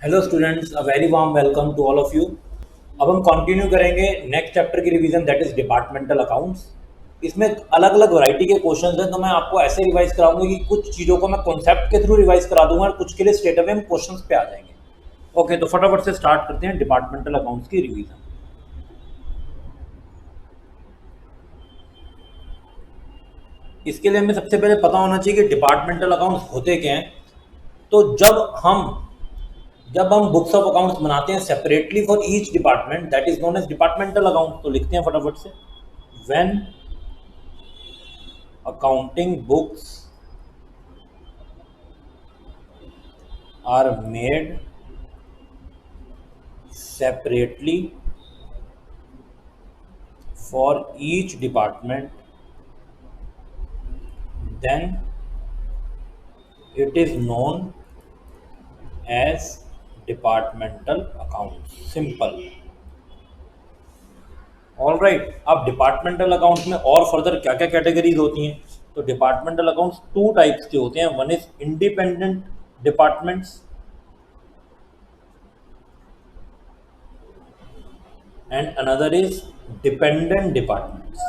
Hello students, a very warm welcome to all of you. अब हम continue करेंगे next chapter की revision, that is departmental accounts. इसमें अलग अलग वैरायटी के क्वेश्चंस हैं, तो मैं आपको ऐसे रिवाइज कराऊंगा कि कुछ चीज़ों को मैं कॉन्सेप्ट के थ्रू रिवाइज करा दूंगा और कुछ के लिए स्ट्रेट अवे हम क्वेश्चंस पे आ जाएंगे। ओके, तो फटाफट से स्टार्ट करते हैं डिपार्टमेंटल अकाउंट्स की रिवीजन। इसके लिए हमें सबसे पहले पता होना चाहिए कि डिपार्टमेंटल अकाउंट्स होते क्या हैं। तो जब हम बुक्स ऑफ अकाउंट्स बनाते हैं separately for each department, that is known as departmental account. तो लिखते हैं फटाफट से, when accounting books are made separately for each department, then it is known as departmental accounts. Simple. All right. अब departmental accounts में और further क्या क्या कैटेगरीज होती हैं? तो डिपार्टमेंटल अकाउंट्स टू टाइप्स के होते हैं। One is independent departments and another is dependent departments.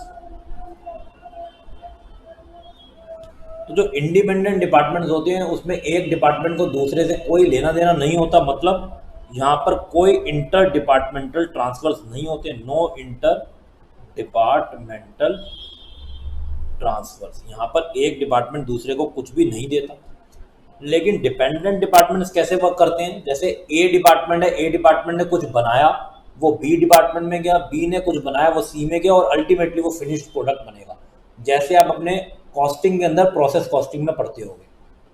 तो जो इंडिपेंडेंट डिपार्टमेंट्स होते हैं उसमें एक डिपार्टमेंट को दूसरे से कोई लेना देना नहीं होता, मतलब यहाँ पर कोई इंटर डिपार्टमेंटल ट्रांसफर्स नहीं होते। No inter departmental transfers. यहाँ पर एक डिपार्टमेंट दूसरे को कुछ भी नहीं देता। लेकिन डिपेंडेंट डिपार्टमेंट्स कैसे वर्क करते हैं? जैसे ए डिपार्टमेंट है, ए डिपार्टमेंट ने कुछ बनाया, वो बी डिपार्टमेंट में गया, बी ने कुछ बनाया, वो सी में गया, और अल्टीमेटली वो फिनिश्ड प्रोडक्ट बनेगा। जैसे आप अपने कॉस्टिंग के अंदर प्रोसेस कॉस्टिंग में पढ़ते होंगे,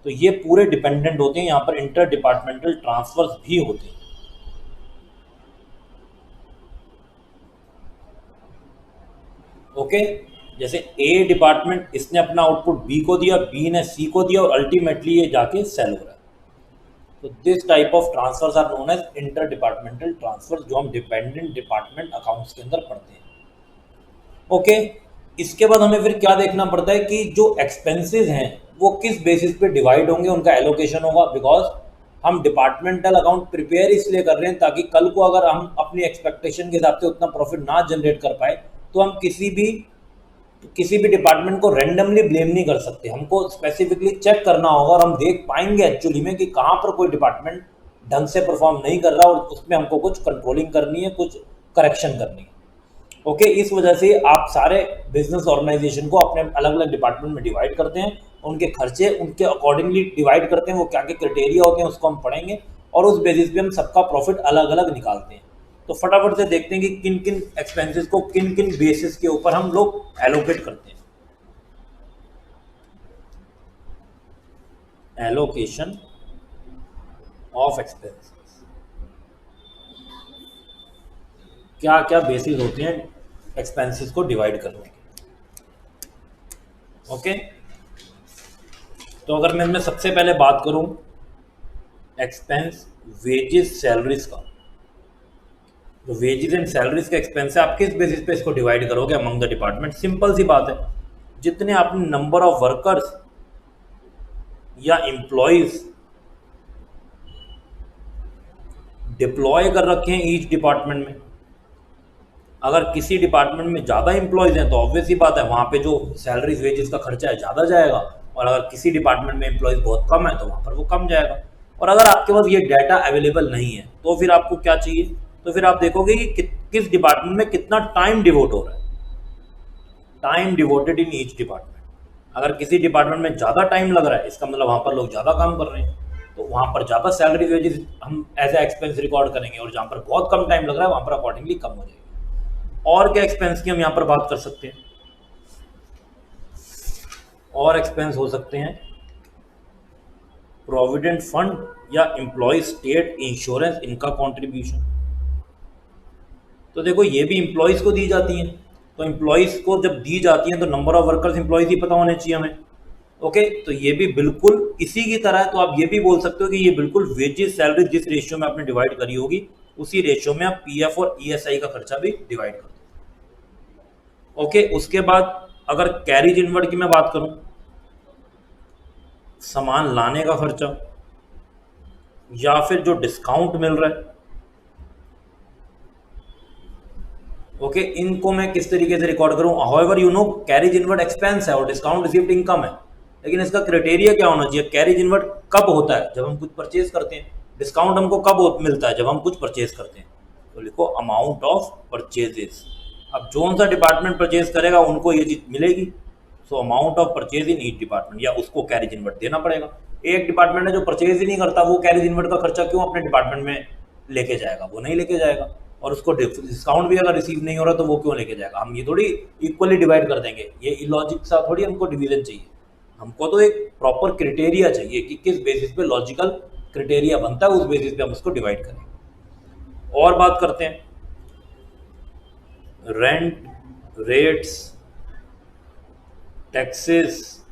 तो ये पूरे डिपेंडेंट होते हैं। यहाँ पर इंटर डिपार्टमेंटल ट्रांसफर्स भी होते हैं। ओके, जैसे ए डिपार्टमेंट, इसने अपना आउटपुट बी को दिया, बी ने सी को दिया, और अल्टीमेटली ये जाके सेल हो रहा है। तो this type of transfers are known as inter departmental transfers, जो हम डिपेंडेंट डिपार्टमेंट अकाउंट्स के अंदर पढ़ते हैं। ओके, इसके बाद हमें फिर क्या देखना पड़ता है कि जो एक्सपेंसेस हैं वो किस बेसिस पे डिवाइड होंगे, उनका एलोकेशन होगा। बिकॉज हम डिपार्टमेंटल अकाउंट प्रिपेयर इसलिए कर रहे हैं ताकि कल को अगर हम अपनी एक्सपेक्टेशन के हिसाब से उतना प्रॉफिट ना जनरेट कर पाए तो हम किसी भी डिपार्टमेंट को रैंडमली ब्लेम नहीं कर सकते। हमको स्पेसिफिकली चेक करना होगा और हम देख पाएंगे एक्चुअली में कि कहाँ पर कोई डिपार्टमेंट ढंग से परफॉर्म नहीं कर रहा और उसमें हमको कुछ कंट्रोलिंग करनी है, कुछ करेक्शन करनी है। ओके, इस वजह से आप सारे बिजनेस ऑर्गेनाइजेशन को अपने अलग अलग डिपार्टमेंट में डिवाइड करते हैं, उनके खर्चे उनके अकॉर्डिंगली डिवाइड करते हैं। वो क्या क्या क्राइटेरिया होते हैं उसको हम पढ़ेंगे, और उस बेसिस पे हम सबका प्रॉफिट अलग अलग निकालते हैं। तो फटाफट से देखते हैं कि किन किन एक्सपेंसेस को किन किन बेसिस के ऊपर हम लोग एलोकेट करते हैं। एलोकेशन ऑफ एक्सपेंसेस, क्या क्या बेसिस होते हैं एक्सपेंसेस को डिवाइड करने के। ओके, तो अगर मैं इनमें सबसे पहले बात करूं एक्सपेंस वेजेस सैलरीज का, जो वेजेस एंड सैलरीज का एक्सपेंस है, आप किस बेसिस पे इसको डिवाइड करोगे अमंग द डिपार्टमेंट? सिंपल सी बात है, जितने आपने नंबर ऑफ वर्कर्स या एम्प्लॉयज डिप्लॉय कर रखे हैं ईच डिपार्टमेंट में, अगर किसी डिपार्टमेंट में ज़्यादा एम्प्लॉयज़ हैं तो ऑब्वियस ही बात है वहाँ पे जो सैलरीज वेजेस का खर्चा है ज़्यादा जाएगा, और अगर किसी डिपार्टमेंट में एम्प्लॉयज़ बहुत कम है तो वहाँ पर वो कम जाएगा। और अगर आपके पास ये डाटा अवेलेबल नहीं है तो फिर आपको क्या चाहिए? तो फिर आप देखोगे कि किस डिपार्टमेंट में कितना टाइम डिवोट हो रहा है, time devoted in each department. अगर किसी डिपार्टमेंट में ज़्यादा टाइम लग रहा है इसका मतलब वहाँ पर लोग ज़्यादा काम कर रहे हैं, तो वहाँ पर ज़्यादा सैलरी वेजेस हम एज ए एक्सपेंस रिकॉर्ड करेंगे, और जहाँ पर बहुत कम टाइम लग रहा है वहाँ पर अकॉर्डिंगली कम हो जाएगी। और क्या एक्सपेंस की हम यहाँ पर बात कर सकते हैं? और एक्सपेंस हो सकते हैं प्रोविडेंट फंड या एम्प्लॉय स्टेट इंश्योरेंस, इनका कंट्रीब्यूशन। तो देखो ये भी एम्प्लॉयज को दी जाती हैं, तो एम्प्लॉयज को जब दी जाती हैं तो नंबर ऑफ वर्कर्स एम्प्लॉयज ही पता होने चाहिए हमें। ओके, तो ये भी बिल्कुल इसी की तरह है। तो आप ये भी बोल सकते हो कि ये बिल्कुल वेजेस सैलरी जिस रेशियो में आपने डिवाइड करी होगी उसी रेशियो में आप पीएफ और ईएसआई का खर्चा भी डिवाइड कर दो। ओके, उसके बाद अगर कैरिज इनवर्ड की मैं बात करूं, सामान लाने का खर्चा, या फिर जो डिस्काउंट मिल रहा है, ओके, इनको मैं किस तरीके से रिकॉर्ड करूं। However you know carriage inward expense है और डिस्काउंट रिसीव्ड इनकम है, लेकिन इसका क्राइटेरिया क्या होना चाहिए। कैरिज इनवर्ड कब होता है, जब हम कुछ परचेज करते हैं। डिस्काउंट हमको कब मिलता है, जब हम कुछ परचेज करते हैं। तो लिखो अमाउंट ऑफ परचेजेस। अब जोन सा डिपार्टमेंट परचेज करेगा उनको ये चीज मिलेगी। So amount of purchase in each department, या उसको कैरिज इनवर्ड देना पड़ेगा। एक डिपार्टमेंट है जो परचेज ही नहीं करता, वो कैरिज इनवर्ड का खर्चा क्यों अपने डिपार्टमेंट में लेके जाएगा, वो नहीं लेके जाएगा। और उसको डिस्काउंट भी अगर रिसीव नहीं हो रहा तो वो क्यों लेके जाएगा। हम ये थोड़ी इक्वली डिवाइड कर देंगे, ये इलॉजिक सा थोड़ी हमको डिवीजन चाहिए। हमको तो एक प्रॉपर क्राइटेरिया चाहिए कि किस बेसिस पे लॉजिकल क्राइटेरिया बनता है, उस बेसिस पे हम उसको डिवाइड करें। और बात करते हैं rent, rates, taxes,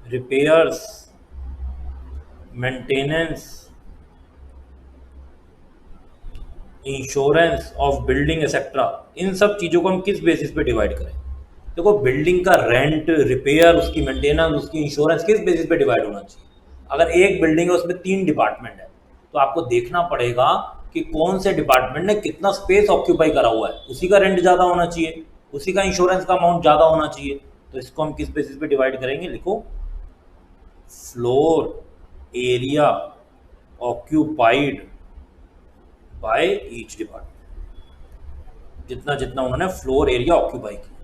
repairs, maintenance, insurance of building etcetera. इन सब चीज़ों को हम किस बेसिस पे डिवाइड करें। देखो बिल्डिंग का रेंट, रिपेयर, उसकी मेंटेनेंस, उसकी इंश्योरेंस किस बेसिस पे डिवाइड होना चाहिए। अगर एक बिल्डिंग है उसमें 3 डिपार्टमेंट है, तो आपको देखना पड़ेगा कि कौन से डिपार्टमेंट ने कितना स्पेस ऑक्यूपाई करा हुआ है, उसी का रेंट ज़्यादा होना चाहिए, उसी का इंश्योरेंस का अमाउंट ज़्यादा होना चाहिए। तो इसको हम किस बेसिस पे डिवाइड करेंगे, लिखो floor area occupied by each department, जितना जितना उन्होंने फ्लोर एरिया ऑक्यूपाई किया।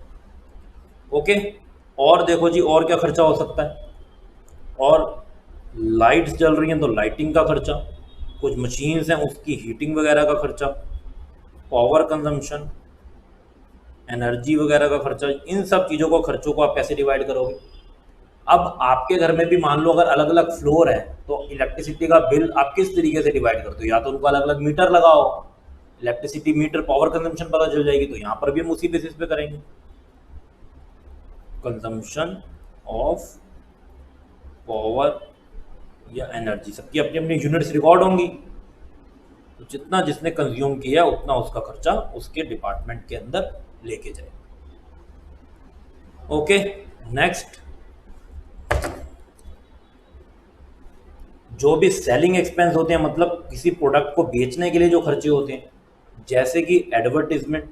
ओके, और देखो जी और क्या खर्चा हो सकता है। और लाइट्स जल रही हैं तो लाइटिंग का खर्चा, कुछ मशीन्स हैं उसकी हीटिंग वगैरह का खर्चा, पावर कंजम्पशन, एनर्जी वगैरह का खर्चा। इन सब चीज़ों को खर्चों को आप कैसे डिवाइड करोगे। अब आपके घर में भी मान लो अगर अलग अलग फ्लोर है तो इलेक्ट्रिसिटी का बिल आप किस तरीके से डिवाइड करते हो, या तो उनको अलग अलग मीटर लगाओ, इलेक्ट्रिसिटी मीटर पावर कंजम्पशन पता चल जाएगी, तो यहाँ पर भी हम उसी बेसिस पे करेंगे। कंजम्पशन ऑफ पावर या एनर्जी, सबकी अपनी अपनी यूनिट्स रिकॉर्ड होंगी, तो जितना जिसने कंज्यूम किया उतना उसका खर्चा उसके डिपार्टमेंट के अंदर लेके जाए। ओके, नेक्स्ट, जो भी सेलिंग एक्सपेंस होते हैं, मतलब किसी प्रोडक्ट को बेचने के लिए जो खर्चे होते हैं, जैसे कि एडवर्टीजमेंट,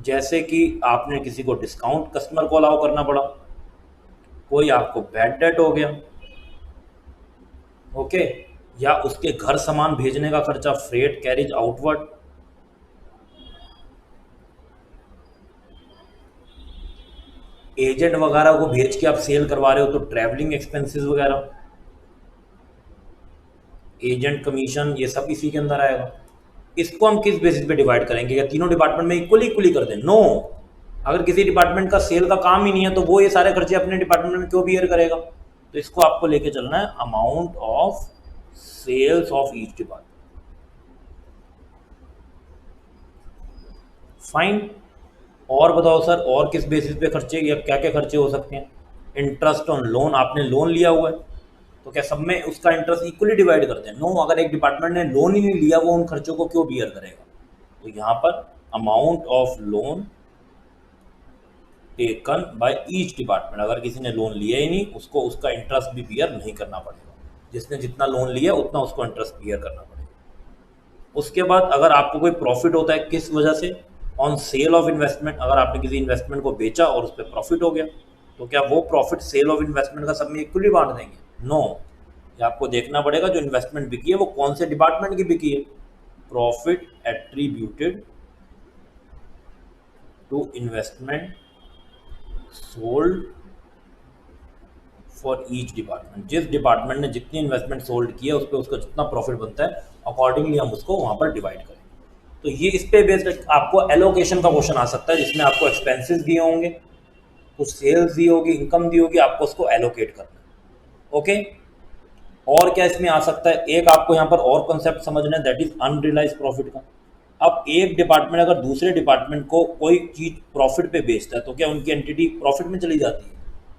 जैसे कि आपने किसी को डिस्काउंट कस्टमर को अलाउ करना पड़ा, कोई आपको बैड डेट हो गया, ओके, या उसके घर सामान भेजने का खर्चा, फ्रेट कैरिज आउटवर्ड, एजेंट वगैरह को भेज के आप सेल करवा रहे हो तो ट्रैवलिंग एक्सपेंसेस वगैरह, एजेंट कमीशन, ये सब इसी के अंदर आएगा। इसको हम किस बेसिस पे डिवाइड करेंगे, या तीनों डिपार्टमेंट में इक्वली इक्वली कर दें। नो, अगर किसी डिपार्टमेंट का सेल का काम ही नहीं है तो वो ये सारे खर्चे अपने डिपार्टमेंट में क्यों बियर करेगा। तो इसको आपको लेके चलना है amount of sales of each department. Fine, और बताओ सर और किस बेसिस पे खर्चे या क्या क्या खर्चे हो सकते हैं। इंटरेस्ट ऑन लोन, आपने लोन लिया हुआ है तो क्या सब में उसका इंटरेस्ट इक्वली डिवाइड करते हैं। नो, अगर एक डिपार्टमेंट ने लोन ही नहीं लिया वो उन खर्चों को क्यों बियर करेगा। तो यहाँ पर amount of loan taken by each department, अगर किसी ने लोन लिया ही नहीं उसको उसका इंटरेस्ट भी बियर नहीं करना पड़ेगा, जिसने जितना लोन लिया उतना उसको इंटरेस्ट बियर करना पड़ेगा। उसके बाद अगर आपको कोई प्रॉफिट होता है किस वजह से, ऑन सेल ऑफ इन्वेस्टमेंट, अगर आपने किसी इन्वेस्टमेंट को बेचा और उस पर प्रॉफिट हो गया तो क्या वो प्रॉफिट सेल ऑफ इन्वेस्टमेंट का सब में इक्वली बांट देंगे। नो, ये आपको देखना पड़ेगा जो इन्वेस्टमेंट बिकी है वो कौन से डिपार्टमेंट की बिकी है। Profit attributed to investment sold for each department, जिस डिपार्टमेंट ने जितनी इन्वेस्टमेंट सोल्ड की है उस पर उसका जितना प्रॉफिट बनता है अकॉर्डिंगली हम उसको वहाँ पर डिवाइड करें। तो ये इस पे बेस्ड आपको एलोकेशन का क्वेश्चन आ सकता है, जिसमें आपको एक्सपेंसेस दिए होंगे, कुछ सेल्स दी होगी, इनकम दी होगी, आपको उसको एलोकेट करना है। ओके, और क्या इसमें आ सकता है, एक आपको यहाँ पर और कॉन्सेप्ट समझना है, दैट इज अनरियलाइज प्रॉफिट का। अब एक डिपार्टमेंट अगर दूसरे डिपार्टमेंट को कोई चीज़ प्रॉफिट पे बेचता है तो क्या उनकी एंटिटी प्रॉफिट में चली जाती है।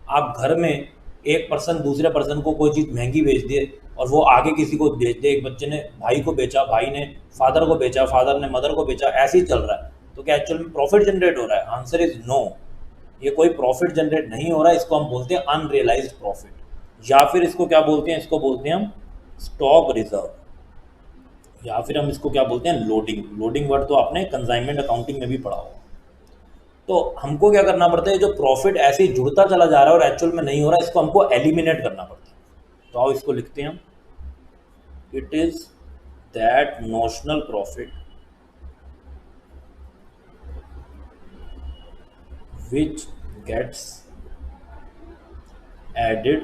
आप घर में एक पर्सन दूसरे पर्सन को कोई चीज़ महंगी बेच दे और वो आगे किसी को बेच दे, एक बच्चे ने भाई को बेचा, भाई ने फादर को बेचा, फादर ने मदर को बेचा, ऐसे ही चल रहा है, तो क्या एक्चुअल में प्रॉफिट जनरेट हो रहा है। आंसर इज नो, ये कोई प्रॉफिट जनरेट नहीं हो रहा है, इसको हम बोलते हैं अनरियलाइज्ड प्रॉफिट, या फिर इसको क्या बोलते हैं, इसको बोलते हैं हम स्टॉक रिजर्व, या फिर हम इसको क्या बोलते हैं, लोडिंग। लोडिंग वर्ड तो आपने कंसाइनमेंट अकाउंटिंग में भी पढ़ा होगा। तो हमको क्या करना पड़ता है, जो प्रॉफिट ऐसे ही जुड़ता चला जा रहा है और एक्चुअल में नहीं हो रहा है, इसको हमको एलिमिनेट करना पड़ता है। तो आओ इसको लिखते हैं हम। It is that notional profit which gets added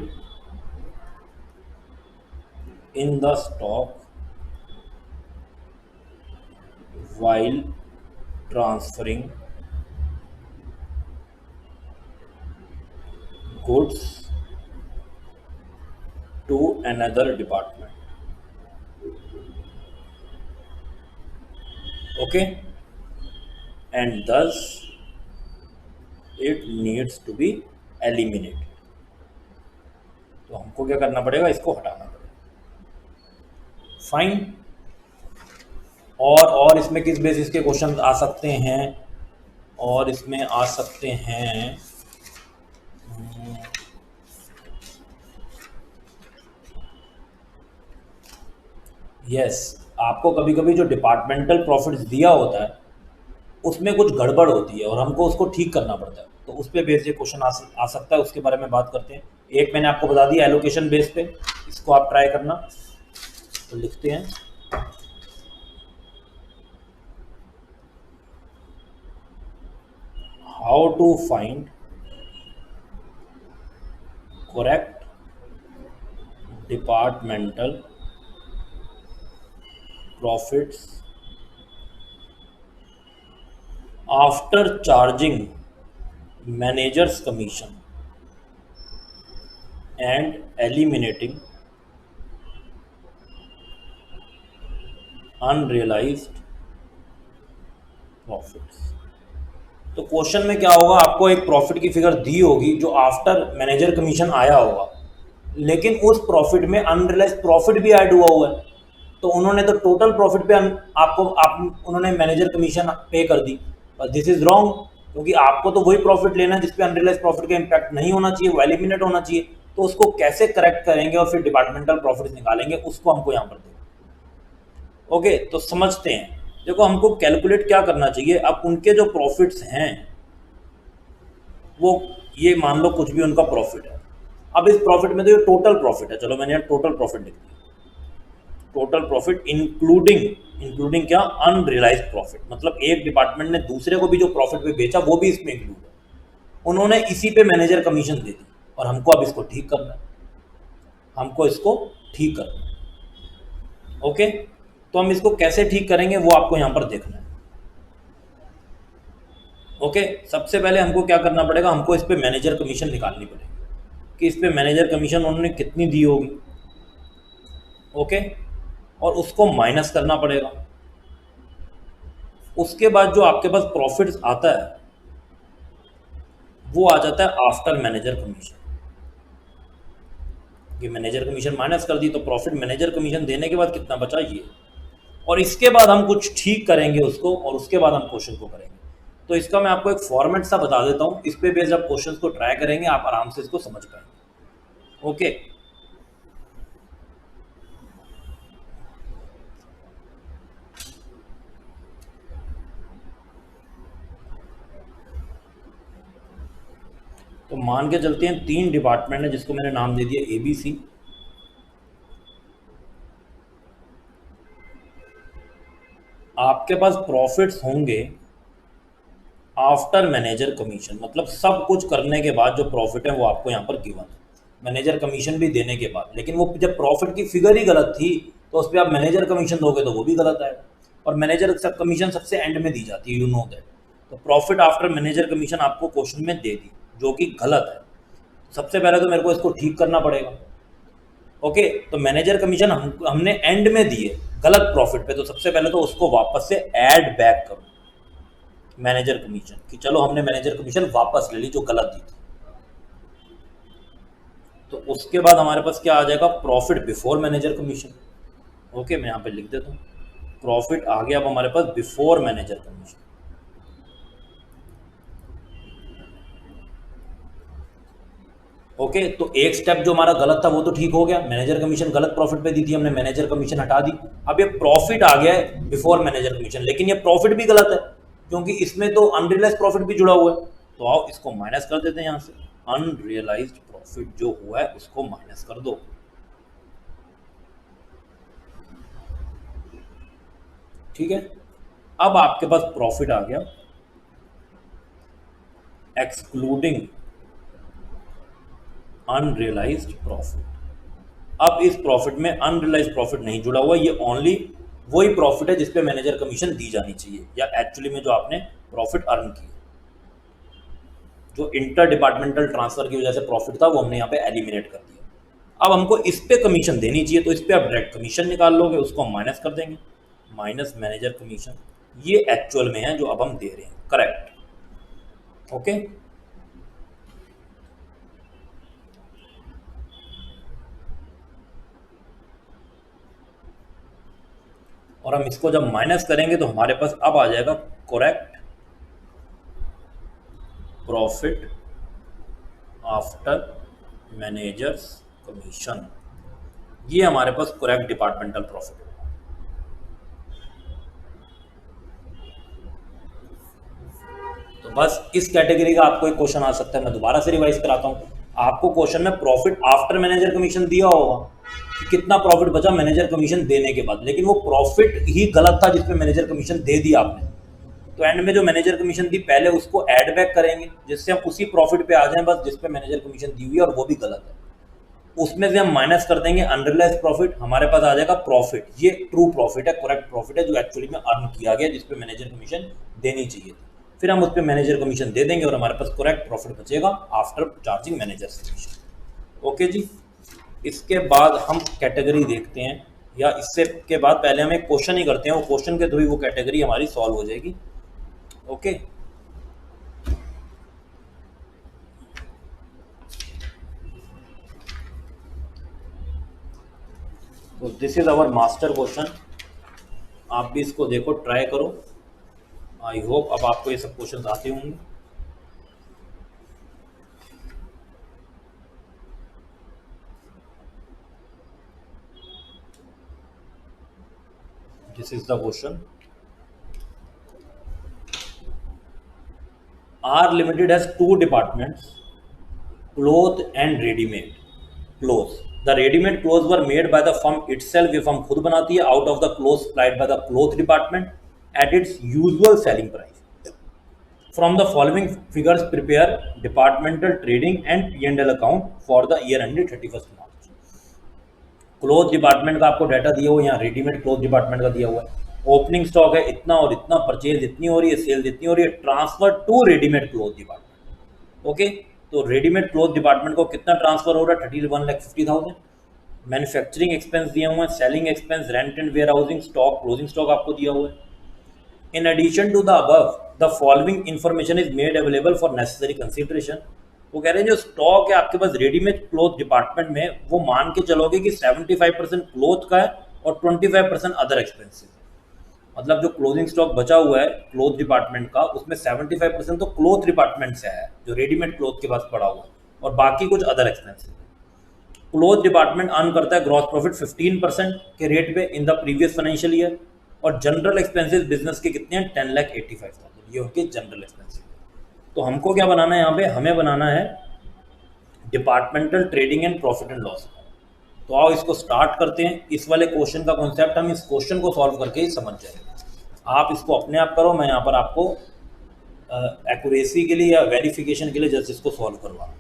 in the stock while transferring goods to another department. Okay, and thus it needs to be eliminated. तो हमको क्या करना पड़ेगा, इसको हटाना पड़ेगा। फाइन। और इसमें किस बेसिस के क्वेश्चन आ सकते हैं, और इसमें आ सकते हैं यस, आपको कभी कभी जो डिपार्टमेंटल प्रॉफिट्स दिया होता है उसमें कुछ गड़बड़ होती है और हमको उसको ठीक करना पड़ता है, तो उस पर बेस ये क्वेश्चन आ सकता है। उसके बारे में बात करते हैं। एक मैंने आपको बता दिया एलोकेशन बेस पे, इसको आप ट्राई करना। तो लिखते हैं how to find correct departmental profits after charging manager's commission and eliminating unrealized profits। तो क्वेश्चन में क्या होगा, आपको एक प्रॉफिट की फिगर दी होगी जो आफ्टर मैनेजर कमीशन आया होगा, लेकिन उस प्रॉफिट में अनरियलाइज्ड प्रॉफिट भी ऐड हुआ है। तो उन्होंने तो टोटल प्रॉफिट पे उन्होंने मैनेजर कमीशन पे कर दी, पर दिस इज रॉन्ग, क्योंकि आपको तो वही प्रॉफिट लेना है जिसपे अनरियलाइज प्रॉफिट का इंपैक्ट नहीं होना चाहिए, वो एलिमिनेट होना चाहिए। तो उसको कैसे करेक्ट करेंगे और फिर डिपार्टमेंटल प्रॉफिट निकालेंगे, उसको हमको यहाँ पर देखो। ओके, तो समझते हैं। देखो, हमको कैलकुलेट क्या करना चाहिए। अब उनके जो प्रॉफिट्स हैं वो, ये मान लो कुछ भी उनका प्रॉफिट है। अब इस प्रॉफिट में तो ये टोटल प्रॉफिट है, चलो मैंने यहाँ टोटल प्रॉफिट लिख दिया। टोटल प्रॉफिट इंक्लूडिंग क्या, अनरियलाइज प्रॉफिट, मतलब एक डिपार्टमेंट ने दूसरे को भी जो प्रॉफिट पे बेचा वो भी इसमें इंक्लूड है। उन्होंने इसी पे मैनेजर कमीशन दे दी और हमको अब इसको ठीक करना है, हमको इसको ठीक करना है। ओके, तो हम इसको कैसे ठीक करेंगे वो आपको यहां पर देखना है। ओके, सबसे पहले हमको क्या करना पड़ेगा, हमको इस पे मैनेजर कमीशन निकालनी पड़ेगी कि इस पे मैनेजर कमीशन उन्होंने कितनी दी होगी। ओके, और उसको माइनस करना पड़ेगा। उसके बाद जो आपके पास प्रॉफिट्स आता है वो आ जाता है आफ्टर मैनेजर कमीशन। ये मैनेजर कमीशन माइनस कर दी तो प्रॉफिट मैनेजर कमीशन देने के बाद कितना बचा, ये। और इसके बाद हम कुछ ठीक करेंगे उसको, और उसके बाद हम क्वेश्चन को करेंगे। तो इसका मैं आपको एक फॉर्मेट सा बता देता हूँ, इस पे बेस आप क्वेश्चन को ट्राई करेंगे, आप आराम से इसको समझ पाएंगे। ओके, तो मान के चलते हैं 3 डिपार्टमेंट है जिसको मैंने नाम दे दिया ABC। आपके पास प्रॉफिट्स होंगे आफ्टर मैनेजर कमीशन, मतलब सब कुछ करने के बाद जो प्रॉफिट है वो आपको यहाँ पर गिवन है, मैनेजर कमीशन भी देने के बाद। लेकिन वो जब प्रॉफिट की फिगर ही गलत थी तो उस पर आप मैनेजर कमीशन दोगे तो वो भी गलत आएगा, और मैनेजर कमीशन सबसे एंड में दी जाती है, यू नो दैट। तो प्रॉफिट आफ्टर मैनेजर कमीशन आपको क्वेश्चन में दे दी जो कि गलत है। सबसे पहले तो मेरे को इसको ठीक करना पड़ेगा। ओके, तो मैनेजर कमीशन हमने एंड में दिए गलत प्रॉफिट पे, तो सबसे पहले तो उसको वापस से ऐड बैक करो मैनेजर कमीशन कि चलो हमने मैनेजर कमीशन वापस ले ली जो गलत दी थी। तो उसके बाद हमारे पास क्या आ जाएगा, profit before manager commission. Okay, मैं यहाँ पे लिख देता हूँ, प्रॉफिट आ गया अब हमारे पास बिफोर मैनेजर कमीशन। ओके, तो एक स्टेप जो हमारा गलत था वो तो ठीक हो गया, मैनेजर कमीशन गलत प्रॉफिट पे दी थी हमने, मैनेजर कमीशन हटा दी। अब ये प्रॉफिट आ गया है बिफोर मैनेजर कमीशन, लेकिन ये प्रॉफिट भी गलत है क्योंकि इसमें तो अनरियलाइज प्रॉफिट भी जुड़ा हुआ है। तो आओ इसको माइनस कर देते हैं यहाँ से, अनरियलाइज प्रॉफिट जो हुआ है उसको माइनस कर दो। ठीक है, अब आपके पास प्रॉफिट आ गया एक्सक्लूडिंग अनरियलाइज्ड प्रॉफिट। अब इस प्रॉफिट में अनरियलाइज प्रॉफिट नहीं जुड़ा हुआ, ये ओनली वही प्रॉफिट है जिसपे मैनेजर कमीशन दी जानी चाहिए या एक्चुअली में जो आपने प्रॉफिट अर्न किया। जो इंटर डिपार्टमेंटल ट्रांसफर की वजह से प्रॉफिट था वो हमने यहाँ पे एलिमिनेट कर दिया। अब हमको इस पे कमीशन देनी चाहिए, तो इस पे आप डायरेक्ट कमीशन निकाल लोगे, उसको हम माइनस कर देंगे, माइनस मैनेजर कमीशन। ये एक्चुअल में है जो अब हम दे रहे हैं, करेक्ट। ओके, और हम इसको जब माइनस करेंगे तो हमारे पास अब आ जाएगा correct profit after managers commission. ये हमारे पास करेक्ट डिपार्टमेंटल प्रॉफिट है। तो बस इस कैटेगरी का आपको एक क्वेश्चन आ सकता है, मैं दोबारा से रिवाइज कराता हूँ। आपको क्वेश्चन में प्रॉफिट आफ्टर मैनेजर कमीशन दिया होगा कि कितना प्रॉफिट बचा मैनेजर कमीशन देने के बाद, लेकिन वो प्रॉफिट ही गलत था जिसपे मैनेजर कमीशन दे दिया आपने। तो एंड में जो मैनेजर कमीशन दी पहले उसको ऐड बैक करेंगे जिससे हम उसी प्रॉफिट पे आ जाएं बस जिसपे मैनेजर कमीशन दी हुई है, और वो भी गलत है। उसमें से हम माइनस कर देंगे अनरियलाइज प्रॉफिट, हमारे पास आ जाएगा प्रॉफिट। ये ट्रू प्रॉफिट है, करेक्ट प्रॉफिट है जो एक्चुअली में अर्न किया गया जिसपे मैनेजर कमीशन देनी चाहिए थी। फिर हम उस पर मैनेजर कमीशन दे देंगे और हमारे पास करेक्ट प्रॉफिट बचेगा after charging manager commission. Okay जी, इसके बाद हम कैटेगरी देखते हैं, या इससे के बाद पहले हम एक क्वेश्चन ही करते हैं, वो क्वेश्चन के थ्रू ही वो कैटेगरी हमारी सॉल्व हो जाएगी। ओके, तो this is our master question. आप भी इसको देखो, ट्राई करो। आई होप अब आपको ये सब क्वेश्चन आते होंगे। This is the question. R limited has two departments, cloth and readymade cloth. The readymade cloth were made by the firm itself, ये फर्म खुद बनाती है, out of the cloth supplied by the cloth department at its usual selling price. From the following figures prepare departmental trading and P&L account for the year ended 31 March. Cloth department का आपको data दिया हुआ है, यहाँ readymade cloth department का दिया हुआ है। ओपनिंग स्टॉक है इतना और इतना, परचेज इतनी हो रही है, सेल्स इतनी हो रही है, transfer to readymade cloth department. Okay, तो रेडीमेड क्लोथ डिपार्टमेंट को कितना ट्रांसफर हो रहा है, 31,50,000। मैन्युफैक्चरिंग एक्सपेंस दिए हुए हैं, selling expense, rent and warehousing, stock, closing stock आपको दिया हुआ है। In addition to the above, the following information is made available for necessary consideration। वो कह रहे हैं जो स्टॉक है आपके पास रेडीमेड क्लोथ डिपार्टमेंट में, वो मान के चलोगे कि 75% क्लोथ का है और 25% अदर एक्सपेंसिव। मतलब जो क्लोजिंग स्टॉक बचा हुआ है क्लोथ डिपार्टमेंट का, उसमें 75% तो क्लोथ डिपार्टमेंट से है जो रेडीमेड क्लोथ के पास पड़ा हुआ है, और बाकी कुछ other expensive. Cloth department earn करता है ग्रॉस प्रॉफिट 15% के रेट पे in the previous financial year, और जनरल एक्सपेंसेस बिजनेस के कितने हैं, 10,85,000, ये उनके जनरल एक्सपेंसेस। तो हमको क्या बनाना है यहाँ पे, हमें बनाना है departmental trading and profit and loss. तो आओ इसको स्टार्ट करते हैं। इस वाले क्वेश्चन का कॉन्सेप्ट हम इस क्वेश्चन को सॉल्व करके ही समझ जाएंगे। आप इसको अपने आप करो, मैं यहाँ पर आपको एक्यूरेसी के लिए या वेरिफिकेशन के लिए जस्ट इसको सॉल्व करवा।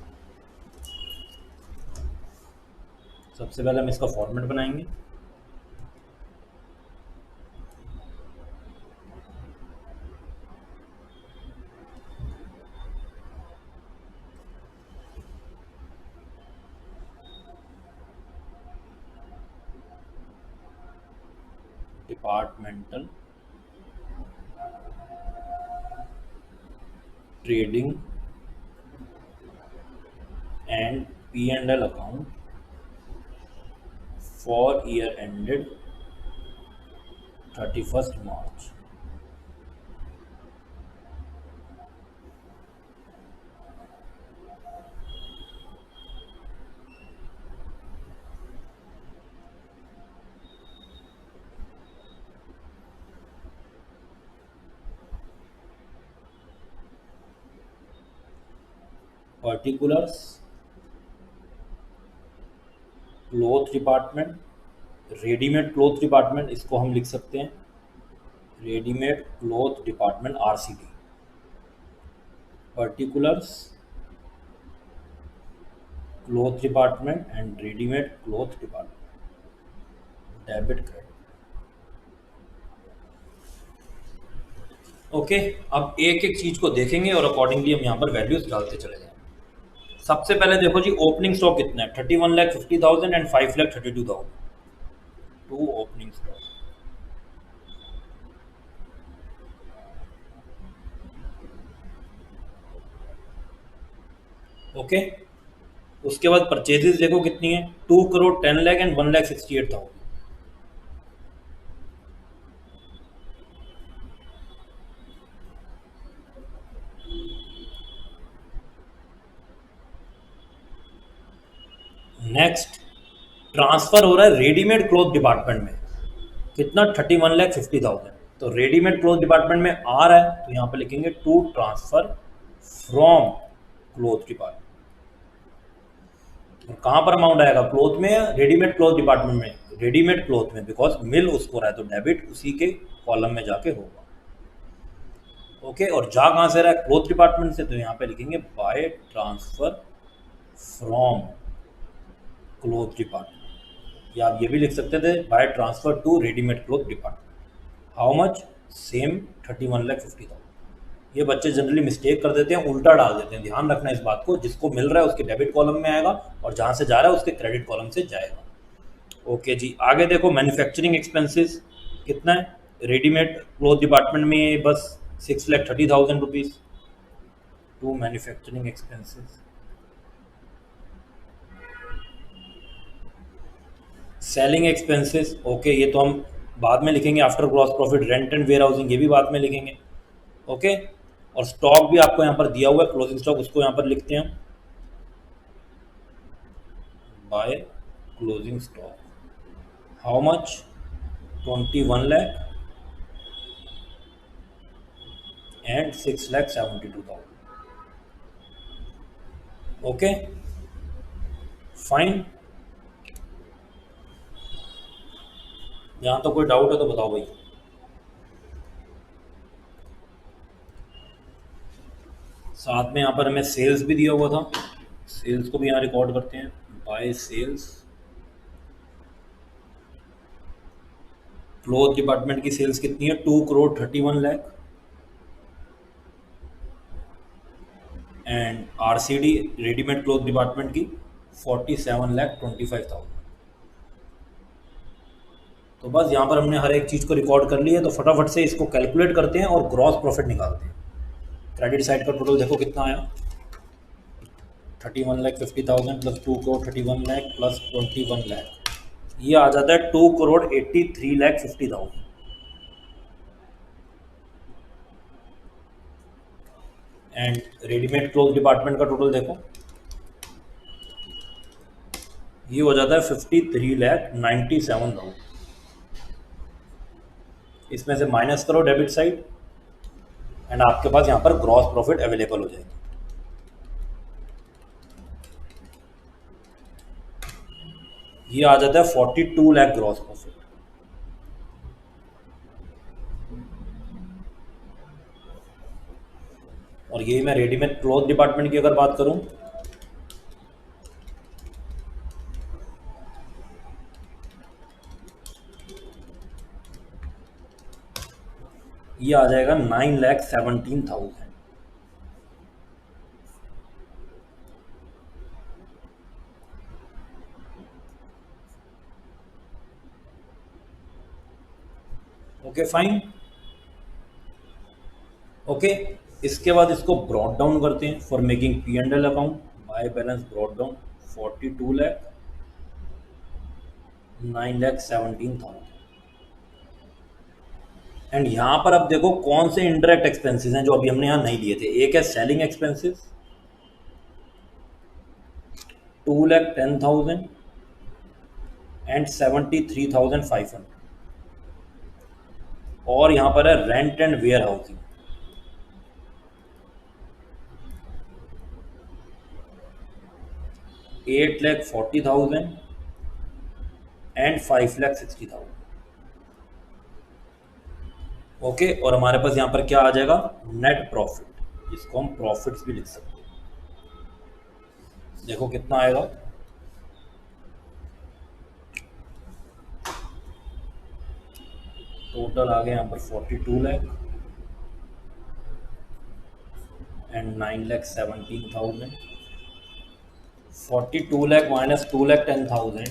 सबसे पहले हम इसका फॉर्मेट बनाएंगे। Departmental trading and P&L account for year ended 31 March. Particulars cloth department, readymade cloth department, इसको हम लिख सकते हैं readymade cloth department RCD, particulars cloth department and readymade cloth department, debit credit. Okay, अब एक एक चीज को देखेंगे और अकॉर्डिंगली हम यहाँ पर वैल्यूज डालते चले जाएंगे। सबसे पहले देखो जी, ओपनिंग स्टॉक कितना है, 31,50,000 and 5,32,000, to opening stock. Okay, उसके बाद परचेजेस देखो कितनी है, 2,10,00,000 एंड 1,68,000। नेक्स्ट, ट्रांसफर हो रहा है रेडीमेड क्लोथ डिपार्टमेंट में, कितना, 31,50,000। तो रेडीमेड क्लोथ डिपार्टमेंट में आ रहा है, तो यहाँ पर लिखेंगे to transfer from cloth department. और कहाँ पर अमाउंट आएगा, क्लोथ में या रेडीमेड क्लोथ डिपार्टमेंट में, रेडीमेड क्लोथ में, बिकॉज मिल उसको रहा है, तो डेबिट उसी के कॉलम में जाके होगा। ओके, और जा कहाँ से रहा है, क्लोथ डिपार्टमेंट से, तो यहाँ पे लिखेंगे by transfer from cloth department, या आप ये भी लिख सकते थे by transfer to readymade cloth department. How much, same 31,50,000। ये बच्चे जनरली मिस्टेक कर देते हैं, उल्टा डाल देते हैं, ध्यान रखना इस बात को, जिसको मिल रहा है उसके डेबिट कॉलम में आएगा और जहाँ से जा रहा है उसके क्रेडिट कॉलम से जाएगा। ओके जी, आगे देखो मैन्युफैक्चरिंग एक्सपेंसेस कितना है, रेडीमेड क्लोथ डिपार्टमेंट में बस 6,30,000 rupees to manufacturing expenses. Selling expenses, okay, ये तो हम बाद में लिखेंगे, after gross profit, rent and warehousing, ये भी बाद में लिखेंगे। ओके, और स्टॉक भी आपको यहाँ पर दिया हुआ है, क्लोजिंग स्टॉक, उसको यहाँ पर लिखते हैं by closing stock. How much, 21 lakh and 6,72,000। Okay, fine. यहाँ तो कोई डाउट है तो बताओ भाई। साथ में यहाँ पर हमें सेल्स भी दिया हुआ था, सेल्स को भी यहाँ रिकॉर्ड करते हैं बाय सेल्स। क्लोथ डिपार्टमेंट की सेल्स कितनी है, 2,31,00,000 and RCD readymade cloth department की 47,25,000। तो बस यहाँ पर हमने हर एक चीज़ को रिकॉर्ड कर लिया है, तो फटाफट से इसको कैलकुलेट करते हैं और ग्रॉस प्रॉफिट निकालते हैं। क्रेडिट साइड का टोटल देखो कितना आया, 31,50,000 प्लस 2,31,00,000 प्लस 21 लाख, ये आ जाता है 2,83,50,000। एंड रेडीमेड क्लोथ डिपार्टमेंट का टोटल देखो, ये हो जाता है 53,97,000। इसमें से माइनस करो डेबिट साइड एंड आपके पास यहाँ पर ग्रॉस प्रॉफिट अवेलेबल हो जाएगी। ये आ जाता है 42 लाख ग्रॉस प्रॉफिट। और ये मैं रेडीमेड क्लॉथ डिपार्टमेंट की अगर बात करूं, ये आ जाएगा 9,17,000। Okay fine. ओके, इसके बाद इसको ब्रॉड डाउन करते हैं for making P&L account. By balance brought down 42 lakh 9,17,000। And यहाँ पर अब देखो कौन से इंडायरेक्ट एक्सपेंसेस हैं जो अभी हमने यहाँ नहीं लिए थे। एक है सेलिंग एक्सपेंसेस 2,10,000 एंड 73,500, और यहाँ पर है rent and warehousing 8,40,000 and 5,60,000। Okay, और हमारे पास यहाँ पर क्या आ जाएगा, नेट प्रॉफिट, जिसको हम प्रॉफिट्स भी लिख सकते हैं। देखो कितना आएगा, टोटल आ गया यहाँ पर 42 lakh and 9,17,000। 42 lakh minus 2,10,000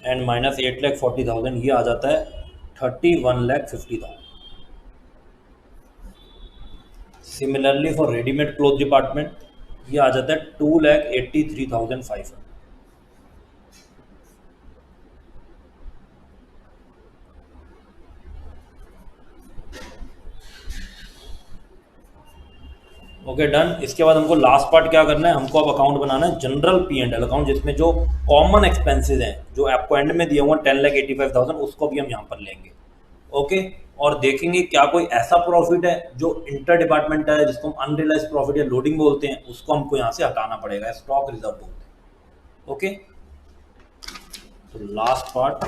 and minus 8,40,000, ये आ जाता है 31,50,000। Similarly for readymade cloth department ये आ जाता है 2,83,500। Okay done. इसके बाद हमको लास्ट पार्ट क्या करना है, हमको अब अकाउंट बनाना है जनरल P&L अकाउंट, जिसमें जो कॉमन एक्सपेंसेस हैं जो आपको एंड में दिया हुआ 10,85,000 उसको भी हम यहाँ पर लेंगे। ओके, और देखेंगे क्या कोई ऐसा प्रॉफिट है जो इंटर डिपार्टमेंटल है, जिसको हम अनरियलाइज प्रॉफिट या लोडिंग बोलते हैं, उसको हमको यहाँ से हटाना पड़ेगा, स्टॉक रिजर्व बोलते हैं। ओके, तो last part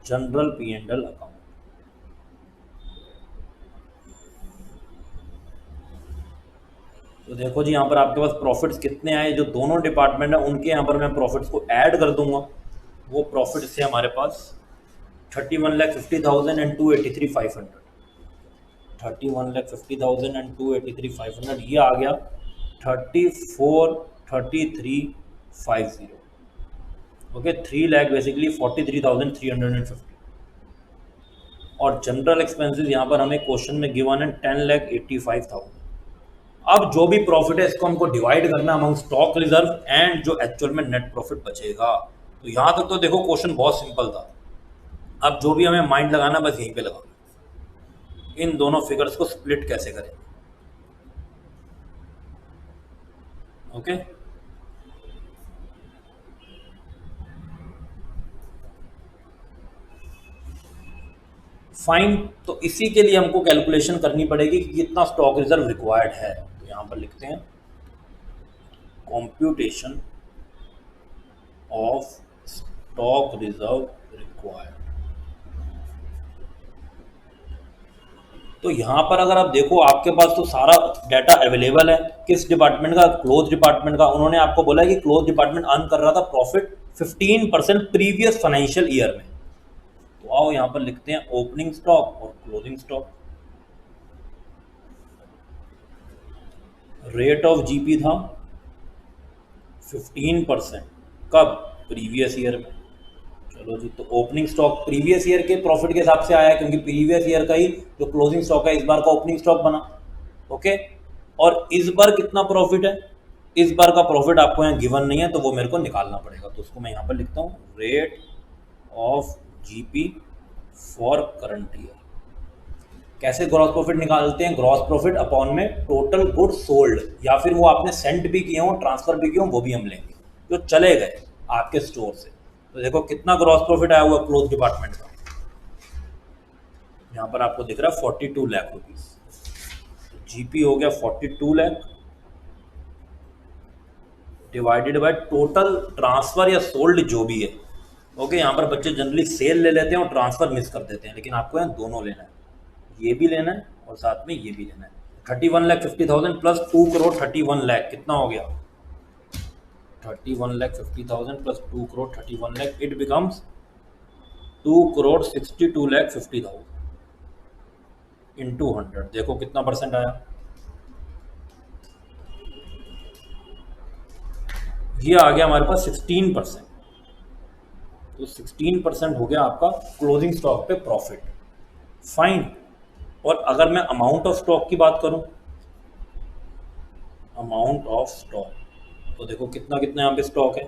general P&L account. तो देखो जी, यहाँ पर आपके पास प्रॉफिट्स कितने आए, जो दोनों डिपार्टमेंट है उनके यहाँ पर मैं प्रॉफिट्स को ऐड कर दूंगा। वो प्रॉफिट से हमारे पास 31,50,000 एंड 283,500, 31,50,000 एंड 283,500, ये आ गया 34,33,50। Okay, 3 lakh basically 43,350। और जनरल एक्सपेंसेस यहाँ पर हमें क्वेश्चन में गिवन है 10,85,000। अब जो भी प्रॉफिट है इसको हमको डिवाइड करना अमंग स्टॉक रिजर्व एंड जो एक्चुअल में नेट प्रॉफिट बचेगा। तो यहां तक तो देखो क्वेश्चन बहुत सिंपल था। अब जो भी हमें माइंड लगाना बस यहीं पे लगाना, इन दोनों फिगर्स को स्प्लिट कैसे करें। Okay, fine. तो इसी के लिए हमको कैलकुलेशन करनी पड़ेगी कि कितना स्टॉक रिजर्व रिक्वायर्ड है। तो यहां पर लिखते हैं computation of stock reserve required. तो यहाँ पर अगर आप देखो आपके पास तो सारा डाटा अवेलेबल है। किस डिपार्टमेंट का, क्लोथ डिपार्टमेंट का। उन्होंने आपको बोला है कि क्लोथ डिपार्टमेंट अर्न कर रहा था प्रॉफिट 15% प्रीवियस फाइनेंशियल ईयर में। तो आओ यहाँ पर लिखते हैं ओपनिंग स्टॉक और closing stock. Rate of GP था 15%, कब, प्रीवियस ईयर में। चलो जी, तो ओपनिंग स्टॉक प्रीवियस ईयर के प्रॉफिट के हिसाब से आया है, क्योंकि प्रीवियस ईयर का ही जो क्लोजिंग स्टॉक है इस बार का ओपनिंग स्टॉक बना। ओके, और इस बार कितना प्रॉफिट है, इस बार का प्रॉफिट आपको यहाँ गिवन नहीं है, तो वो मेरे को निकालना पड़ेगा। तो उसको मैं यहाँ पर लिखता हूँ rate of GP for current year. कैसे ग्रॉस प्रॉफिट निकालते हैं, ग्रॉस प्रॉफिट अपॉन में टोटल गुड सोल्ड, या फिर वो आपने सेंड भी किए हों, ट्रांसफर भी किए हों, वो भी हम लेंगे जो चले गए आपके स्टोर से। तो देखो कितना ग्रॉस प्रॉफिट आया हुआ क्लोथ डिपार्टमेंट का, यहाँ पर आपको दिख रहा है 42 लाख रुपीज। जीपी हो गया 42 lakh divided by total transfer या सोल्ड जो भी है। ओके, यहाँ पर बच्चे जनरली सेल ले लेते हैं और ट्रांसफर मिस कर देते हैं, लेकिन आपको यहाँ दोनों लेना है, ये भी लेना है और साथ में ये भी लेना है। 31,50,000 प्लस 2 करोड़ 31 लाख कितना हो गया, 31,50,000 plus 2 crore 31 lakh, it becomes 2 crore 62,50,000 into 100। देखो कितना परसेंट आया, ये आ गया हमारे पास 16%। तो 16% हो गया आपका क्लोजिंग स्टॉक पे प्रॉफिट। फाइन। और अगर मैं अमाउंट ऑफ स्टॉक की बात करूं, अमाउंट ऑफ स्टॉक, तो देखो कितना कितना यहाँ पे स्टॉक है।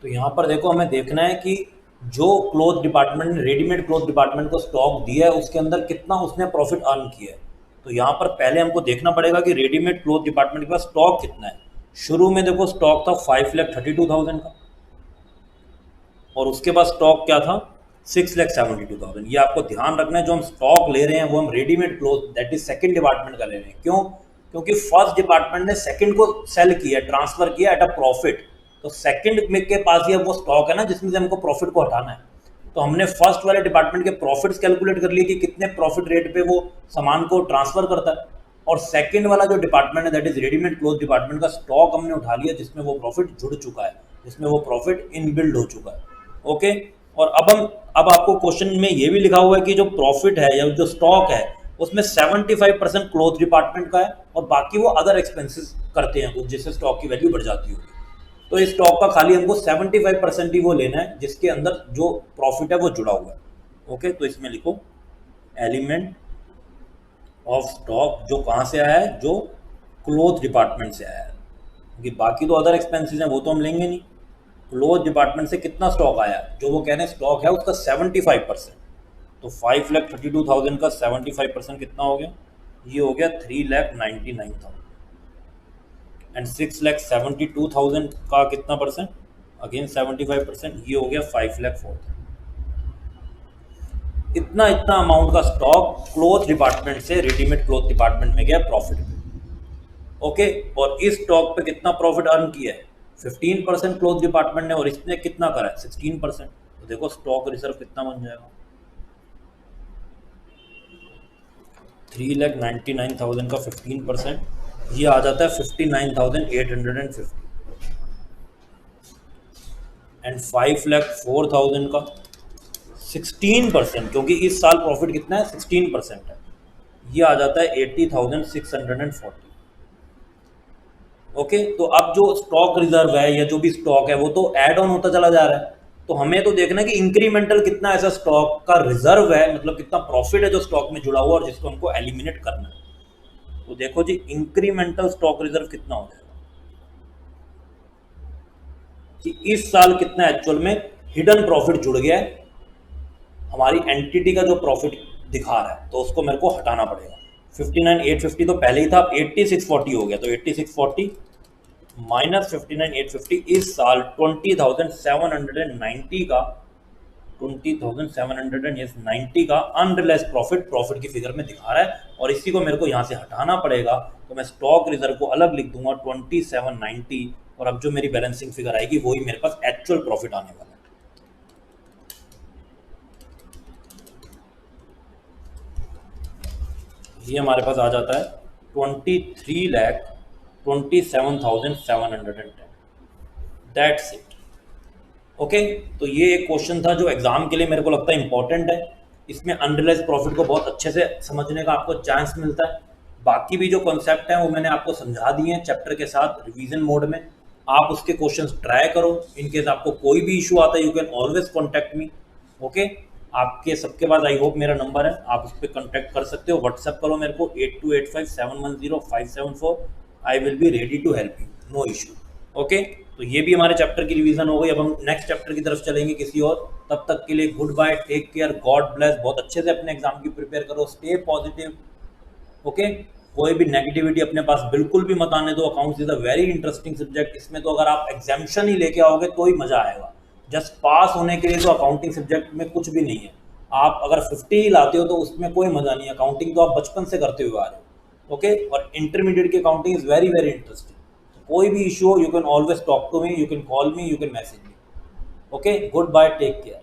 तो यहाँ पर देखो हमें देखना है कि जो क्लोथ डिपार्टमेंट ने रेडीमेड क्लोथ डिपार्टमेंट को स्टॉक दिया है उसके अंदर कितना उसने प्रॉफिट अर्न किया है। तो यहाँ पर पहले हमको देखना पड़ेगा कि रेडीमेड क्लोथ डिपार्टमेंट के पास स्टॉक कितना है। शुरू में देखो स्टॉक था 5,32,000 का। और उसके बाद स्टॉक क्या था 6,72,000। ये आपको ध्यान रखना है, जो हम स्टॉक ले रहे हैं वो हम readymade cloth that is second department का ले रहे हैं। क्यों? क्योंकि फर्स्ट डिपार्टमेंट ने सेकंड को सेल किया, ट्रांसफर किया एट अ प्रॉफिट, तो सेकंड में के पास ये वो स्टॉक है ना जिसमें से हमको प्रॉफिट को हटाना है। तो हमने फर्स्ट वाले डिपार्टमेंट के प्रॉफिट्स कैलकुलेट कर लिए कि कितने प्रॉफिट रेट पे वो सामान को ट्रांसफर करता है, और सेकंड वाला जो डिपार्टमेंट है that is readymade cloth department का स्टॉक हमने उठा लिया जिसमें वो प्रॉफिट जुड़ चुका है, जिसमें वो प्रॉफिट इनबिल्ड हो चुका है। ओके, और अब आपको क्वेश्चन में ये भी लिखा हुआ है कि जो प्रॉफिट है या जो स्टॉक है उसमें 75% क्लोथ डिपार्टमेंट का है और बाकी वो अदर एक्सपेंसेस करते हैं कुछ, जिससे स्टॉक की वैल्यू बढ़ जाती होगी। तो इस स्टॉक का खाली हमको 75% ही वो लेना है जिसके अंदर जो प्रॉफिट है वो जुड़ा हुआ है। ओके, तो इसमें लिखो एलिमेंट ऑफ स्टॉक जो कहाँ से आया है, जो क्लोथ डिपार्टमेंट से आया है, क्योंकि बाकी तो अदर एक्सपेंसेस हैं वो तो हम लेंगे नहीं। क्लोथ डिपार्टमेंट से कितना स्टॉक आया, जो वो कह रहे हैं स्टॉक है उसका 75%, तो 5,32,000 का 75% कितना हो गया, ये हो गया 3,99,000। एंड 6,72,000 का कितना परसेंट, अगेन 75%, ये हो गया 5,04,000। इतना इतना अमाउंट का स्टॉक क्लोथ डिपार्टमेंट से रेडीमेड क्लोथ डिपार्टमेंट में गया प्रॉफिट में। ओके, और इस स्टॉक पे कितना प्रॉफिट अर्न किया है, 15% क्लोथ डिपार्टमेंट ने, और इसने कितना करा है 16%। तो देखो स्टॉक रिजर्व कितना बन जाएगा, 3,99,000 का 15%, ये आ जाता है 59,850। एंड 5,04,000 का 16%, क्योंकि इस साल प्रॉफिट कितना है 16% है, ये आ जाता है 80,640। ओके, तो अब जो स्टॉक रिजर्व है या जो भी स्टॉक है वो तो ऐड ऑन होता चला जा रहा है, तो हमें तो देखना है कि इंक्रीमेंटल कितना ऐसा स्टॉक का रिजर्व है, मतलब कितना प्रॉफिट है जो स्टॉक में जुड़ा हुआ और जिसको हमको एलिमिनेट करना है। तो देखो जी इंक्रीमेंटल स्टॉक रिजर्व कितना हो जाएगा कि इस साल कितना एक्चुअल में हिडन प्रॉफिट जुड़ गया है, हमारी एंटिटी का जो प्रॉफिट दिखा रहा है, तो उसको मेरे को हटाना पड़ेगा। 59,850 तो पहले ही था, अब 86,40 हो गया, तो 86,40 माइनस 59,850 इस साल 20,790 का 20,790 का अनरियलाइज प्रॉफिट की फिगर में दिखा रहा है, और इसी को मेरे को यहाँ से हटाना पड़ेगा। तो मैं स्टॉक रिजर्व को अलग लिख दूंगा 2790, और अब जो मेरी बैलेंसिंग फिगर आएगी वही मेरे पास एक्चुअल प्रॉफिट आने वाला है। ये हमारे पास आ जाता है 23,27,710। That's it. ओके, तो ये एक क्वेश्चन था जो एग्जाम के लिए मेरे को लगता है इंपॉर्टेंट है। इसमें अनरियलाइज प्रॉफिट को बहुत अच्छे से समझने का आपको चांस मिलता है। बाकी भी जो कॉन्सेप्ट हैं वो मैंने आपको समझा दिए हैं चैप्टर के साथ रिवीजन मोड में। आप उसके क्वेश्चंस ट्राई करो। इनकेस आपको कोई भी इशू आता है you can always contact me. Okay, आपके सबके पास आई होप मेरा नंबर है, आप उस पर कॉन्टैक्ट कर सकते हो। व्हाट्सएप करो मेरे को 8285710574। I will be ready to help you, no issue. Okay, तो ये भी हमारे चैप्टर की रिवीजन हो गई। अब हम नेक्स्ट चैप्टर की तरफ चलेंगे किसी और। तब तक के लिए good bye, take care, God bless. बहुत अच्छे से अपने एग्जाम की प्रिपेयर करो, स्टे पॉजिटिव। ओके, कोई भी नेगेटिविटी अपने पास बिल्कुल भी मत आने दो। Accounts is a very interesting subject. इसमें तो अगर आप एग्जामिशन ही लेके आओगे तो ही मजा आएगा। जस्ट पास होने के लिए तो अकाउंटिंग सब्जेक्ट में कुछ भी नहीं है। आप अगर 50 ही लाते हो तो उसमें कोई मजा नहीं है। अकाउंटिंग तो आप बचपन से करते हुए आ रहे हो। ओके, और इंटरमीडिएट की accounting is very very interesting. कोई भी इशू हो you can always talk to me, you can call me, you can message me. Okay, good bye, take care.